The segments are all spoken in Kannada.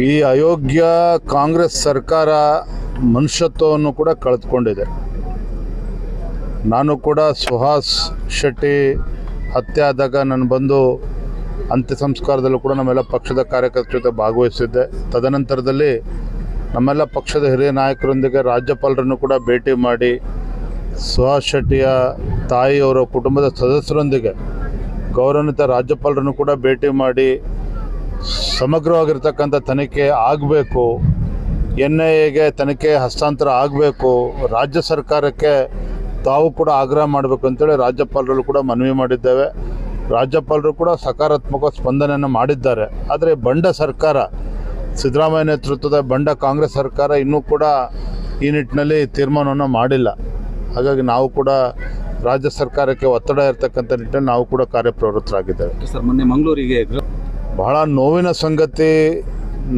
ಈ ಅಯೋಗ್ಯ ಕಾಂಗ್ರೆಸ್ ಸರ್ಕಾರ ಮನುಷ್ಯತ್ವವನ್ನು ಕೂಡ ಕಳೆದುಕೊಂಡಿದೆ. ನಾನು ಕೂಡ ಸುಹಾಸ್ ಶೆಟ್ಟಿ ಹತ್ಯೆ ಆದಾಗ ನಾನು ಬಂದು ಅಂತ್ಯ ಸಂಸ್ಕಾರದಲ್ಲೂ ಕೂಡ ನಮ್ಮೆಲ್ಲ ಪಕ್ಷದ ಕಾರ್ಯಕರ್ತರ ಜೊತೆ ಭಾಗವಹಿಸಿದ್ದೆ. ತದನಂತರದಲ್ಲಿ ನಮ್ಮೆಲ್ಲ ಪಕ್ಷದ ಹಿರಿಯ ನಾಯಕರೊಂದಿಗೆ ರಾಜ್ಯಪಾಲರನ್ನು ಕೂಡ ಭೇಟಿ ಮಾಡಿ ಸುಹಾಸ್ ಶೆಟ್ಟಿಯ ತಾಯಿಯವರ ಕುಟುಂಬದ ಸದಸ್ಯರೊಂದಿಗೆ ಗೌರವಾನ್ವಿತ ರಾಜ್ಯಪಾಲರನ್ನು ಕೂಡ ಭೇಟಿ ಮಾಡಿ ಸಮಗ್ರವಾಗಿರ್ತಕ್ಕಂಥ ತನಿಖೆ ಆಗಬೇಕು, NIAಗೆ ತನಿಖೆ ಹಸ್ತಾಂತರ ಆಗಬೇಕು, ರಾಜ್ಯ ಸರ್ಕಾರಕ್ಕೆ ತಾವು ಕೂಡ ಆಗ್ರಹ ಮಾಡಬೇಕು ಅಂತೇಳಿ ರಾಜ್ಯಪಾಲರು ಕೂಡ ಮನವಿ ಮಾಡಿದ್ದೇವೆ. ರಾಜ್ಯಪಾಲರು ಕೂಡ ಸಕಾರಾತ್ಮಕ ಸ್ಪಂದನೆಯನ್ನು ಮಾಡಿದ್ದಾರೆ. ಆದರೆ ಬಂಡ ಸರ್ಕಾರ, ಸಿದ್ದರಾಮಯ್ಯ ನೇತೃತ್ವದ ಬಂಡ ಕಾಂಗ್ರೆಸ್ ಸರ್ಕಾರ ಇನ್ನೂ ಕೂಡ ಈ ನಿಟ್ಟಿನಲ್ಲಿ ತೀರ್ಮಾನವನ್ನು ಮಾಡಿಲ್ಲ. ಹಾಗಾಗಿ ನಾವು ಕೂಡ ರಾಜ್ಯ ಸರ್ಕಾರಕ್ಕೆ ಒತ್ತಡ ಇರತಕ್ಕಂಥ ನಿಟ್ಟಿನಲ್ಲಿ ನಾವು ಕೂಡ ಕಾರ್ಯಪ್ರವೃತ್ತರಾಗಿದ್ದೇವೆ. ಸರ್, ಮೊನ್ನೆ ಮಂಗಳೂರಿಗೆ ಬಹಳ ನೋವಿನ ಸಂಗತಿ.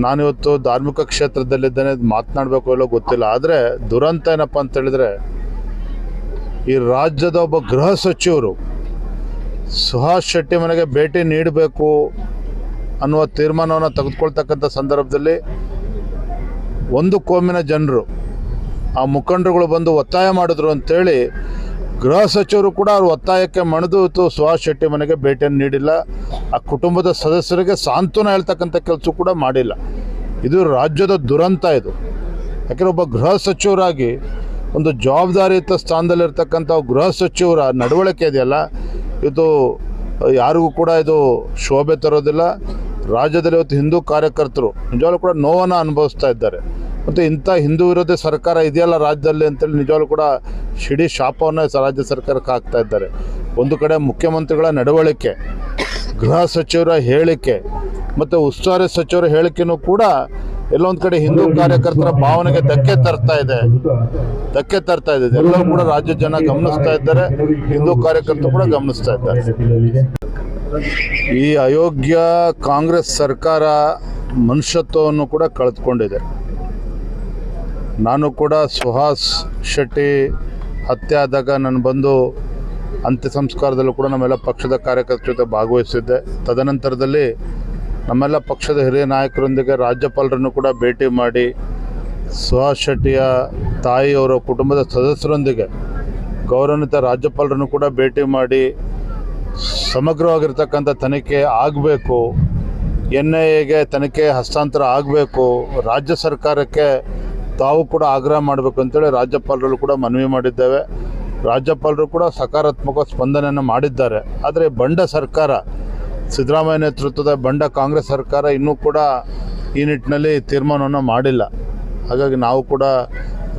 ನಾನಿವತ್ತು ಧಾರ್ಮಿಕ ಕ್ಷೇತ್ರದಲ್ಲಿದ್ದೇನೆ, ಮಾತನಾಡಬೇಕು ಇಲ್ಲೋ ಗೊತ್ತಿಲ್ಲ. ಆದರೆ ದುರಂತ ಏನಪ್ಪ ಅಂತ ಹೇಳಿದ್ರೆ, ಈ ರಾಜ್ಯದ ಒಬ್ಬ ಗೃಹ ಸಚಿವರು ಸುಹಾಸ್ ಶೆಟ್ಟಿ ಮನೆಗೆ ಭೇಟಿ ನೀಡಬೇಕು ಅನ್ನುವ ತೀರ್ಮಾನವನ್ನು ತೆಗೆದುಕೊಳ್ತಕ್ಕಂಥ ಸಂದರ್ಭದಲ್ಲಿ ಒಂದು ಕೋಮಿನ ಜನರು, ಆ ಮುಖಂಡರುಗಳು ಬಂದು ಒತ್ತಾಯ ಮಾಡಿದ್ರು ಅಂತೇಳಿ ಗೃಹ ಸಚಿವರು ಕೂಡ ಅವ್ರ ಒತ್ತಾಯಕ್ಕೆ ಮಣಿದು ಸುಹಾಸ್ ಶೆಟ್ಟಿ ಮನೆಗೆ ಭೇಟಿಯನ್ನು ನೀಡಿಲ್ಲ. ಆ ಕುಟುಂಬದ ಸದಸ್ಯರಿಗೆ ಸಾಂತ್ವನ ಹೇಳ್ತಕ್ಕಂಥ ಕೆಲಸ ಕೂಡ ಮಾಡಿಲ್ಲ. ಇದು ರಾಜ್ಯದ ದುರಂತ ಇದು. ಯಾಕೆಂದರೆ ಒಬ್ಬ ಗೃಹ ಸಚಿವರಾಗಿ ಒಂದು ಜವಾಬ್ದಾರಿಯುತ ಸ್ಥಾನದಲ್ಲಿರ್ತಕ್ಕಂಥ ಗೃಹ ಸಚಿವರ ನಡವಳಿಕೆ ಇದೆಯಲ್ಲ, ಇದು ಯಾರಿಗೂ ಕೂಡ ಇದು ಶೋಭೆ ತರೋದಿಲ್ಲ. ರಾಜ್ಯದಲ್ಲಿ ಇವತ್ತು ಹಿಂದೂ ಕಾರ್ಯಕರ್ತರು ನಿಜವಾಗ್ಲೂ ಕೂಡ ನೋವನ್ನು ಅನುಭವಿಸ್ತಾ ಇದ್ದಾರೆ. ಮತ್ತು ಇಂಥ ಹಿಂದೂ ವಿರೋಧಿ ಸರ್ಕಾರ ಇದೆಯಲ್ಲ ರಾಜ್ಯದಲ್ಲಿ ಅಂತೇಳಿ ನಿಜವಾಗ್ಲೂ ಕೂಡ ಶಿಡಿ ಶಾಪವನ್ನು ರಾಜ್ಯ ಸರ್ಕಾರಕ್ಕೆ ಹಾಕ್ತಾ ಇದ್ದಾರೆ. ಒಂದು ಕಡೆ ಮುಖ್ಯಮಂತ್ರಿಗಳ ನಡವಳಿಕೆ, ಗೃಹ ಸಚಿವರ ಹೇಳಿಕೆ ಮತ್ತು ಉಸ್ತುವಾರಿ ಸಚಿವರ ಹೇಳಿಕೆಯೂ ಕೂಡ ಎಲ್ಲೊಂದು ಕಡೆ ಹಿಂದೂ ಕಾರ್ಯಕರ್ತರ ಭಾವನೆಗೆ ಧಕ್ಕೆ ತರ್ತಾ ಇದೆ. ಎಲ್ಲರೂ ಕೂಡ ರಾಜ್ಯ ಜನ ಗಮನಿಸ್ತಾ ಇದ್ದಾರೆ, ಹಿಂದೂ ಕಾರ್ಯಕರ್ತರು ಕೂಡ ಗಮನಿಸ್ತಾ ಇದ್ದಾರೆ. ಈ ಅಯೋಗ್ಯ ಕಾಂಗ್ರೆಸ್ ಸರ್ಕಾರ ಮನುಷ್ಯತ್ವವನ್ನು ಕೂಡ ಕಳೆದುಕೊಂಡಿದೆ. ನಾನು ಕೂಡ ಸುಹಾಸ್ ಶೆಟ್ಟಿ ಹತ್ಯೆ ಆದಾಗ ನಾನು ಬಂದು ಅಂತ್ಯ ಸಂಸ್ಕಾರದಲ್ಲೂ ಕೂಡ ನಮ್ಮೆಲ್ಲ ಪಕ್ಷದ ಕಾರ್ಯಕರ್ತರ ಜೊತೆ ಭಾಗವಹಿಸಿದ್ದೆ. ತದನಂತರದಲ್ಲಿ ನಮ್ಮೆಲ್ಲ ಪಕ್ಷದ ಹಿರಿಯ ನಾಯಕರೊಂದಿಗೆ ರಾಜ್ಯಪಾಲರನ್ನು ಕೂಡ ಭೇಟಿ ಮಾಡಿ ಸುಹಾಸ್ ಶೆಟ್ಟಿಯ ತಾಯಿಯವರ ಕುಟುಂಬದ ಸದಸ್ಯರೊಂದಿಗೆ ಗೌರವಾನ್ವಿತ ರಾಜ್ಯಪಾಲರನ್ನು ಕೂಡ ಭೇಟಿ ಮಾಡಿ ಸಮಗ್ರವಾಗಿರ್ತಕ್ಕಂಥ ತನಿಖೆ ಆಗಬೇಕು, NIAಗೆ ತನಿಖೆ ಹಸ್ತಾಂತರ ಆಗಬೇಕು, ರಾಜ್ಯ ಸರ್ಕಾರಕ್ಕೆ ತಾವು ಕೂಡ ಆಗ್ರಹ ಮಾಡಬೇಕು ಅಂತೇಳಿ ರಾಜ್ಯಪಾಲರು ಕೂಡ ಮನವಿ ಮಾಡಿದ್ದೇವೆ. ರಾಜ್ಯಪಾಲರು ಕೂಡ ಸಕಾರಾತ್ಮಕ ಸ್ಪಂದನೆಯನ್ನು ಮಾಡಿದ್ದಾರೆ. ಆದರೆ ಬಂಡ ಸರ್ಕಾರ, ಸಿದ್ದರಾಮಯ್ಯ ನೇತೃತ್ವದ ಬಂಡ ಕಾಂಗ್ರೆಸ್ ಸರ್ಕಾರ ಇನ್ನೂ ಕೂಡ ಈ ನಿಟ್ಟಿನಲ್ಲಿ ತೀರ್ಮಾನವನ್ನು ಮಾಡಿಲ್ಲ. ಹಾಗಾಗಿ ನಾವು ಕೂಡ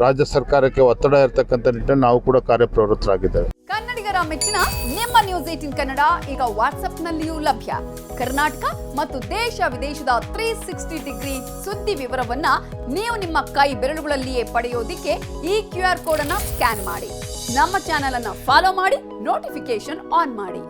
ರಾಜ್ಯ ಸರ್ಕಾರಕ್ಕೆ ಒತ್ತಡ ಇರತಕ್ಕಂಥ ನಿಟ್ಟಿನಲ್ಲಿ ನಾವು ಕೂಡ ಕಾರ್ಯಪ್ರವೃತ್ತರಾಗಿದ್ದೇವೆ. ಕನ್ನಡಿಗರ ಮೆಚ್ಚಿನ ನಿಮ್ಮ ನ್ಯೂಸ್ 18 ಕನ್ನಡ ಈಗ ವಾಟ್ಸ್ಆಪ್ನಲ್ಲಿಯೂ ಲಭ್ಯ. ಕರ್ನಾಟಕ ಮತ್ತು ದೇಶ ವಿದೇಶದ 360 ಡಿಗ್ರಿ ಸುದ್ದಿ ವಿವರವನ್ನ ನೀವು ನಿಮ್ಮ ಕೈ ಬೆರಳುಗಳಲ್ಲಿಯೇ ಪಡೆಯೋದಿಕ್ಕೆ ಈ QR ಕೋಡ್ ಅನ್ನು ಸ್ಕ್ಯಾನ್ ಮಾಡಿ. ನಮ್ಮ ಚಾನೆಲ್ ಅನ್ನು ಫಾಲೋ ಮಾಡಿ, ನೋಟಿಫಿಕೇಶನ್ ಆನ್ ಮಾಡಿ.